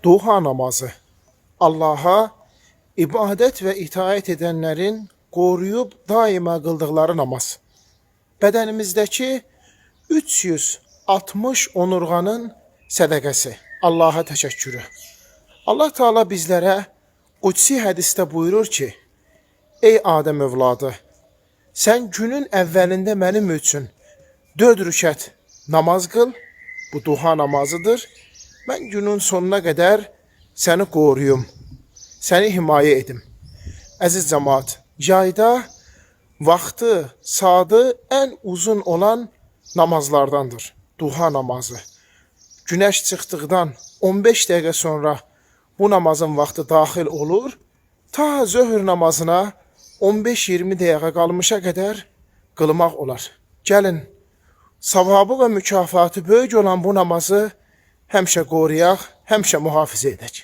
Duha namazı. Allah'a ibadet ve itaat edenlerin koruyup daima kıldıkları namaz. Bedenimizdeki 360 onurganın sədaqəsi. Allah'a teşekkürü. Allah Teala bizlere Qudsi hədisdə buyurur ki, ey Adem övladı, sen günün əvvəlində mənim üçün 4 rükət namaz qıl, bu duha namazıdır. Ben günün sonuna kadar seni koruyum, seni himaye edim. Əziz cemaat, yayda vaxtı, saatı en uzun olan namazlardandır. Duha namazı. Güneş çıktıktan 15 dakika sonra bu namazın vaxtı daxil olur. Ta zöhr namazına 15-20 dakika qalmışa kadar qılmaq olar. Gəlin, savabı ve mükafatı böyük olan bu namazı həmişə qoruyaq, həmişə mühafizə edək.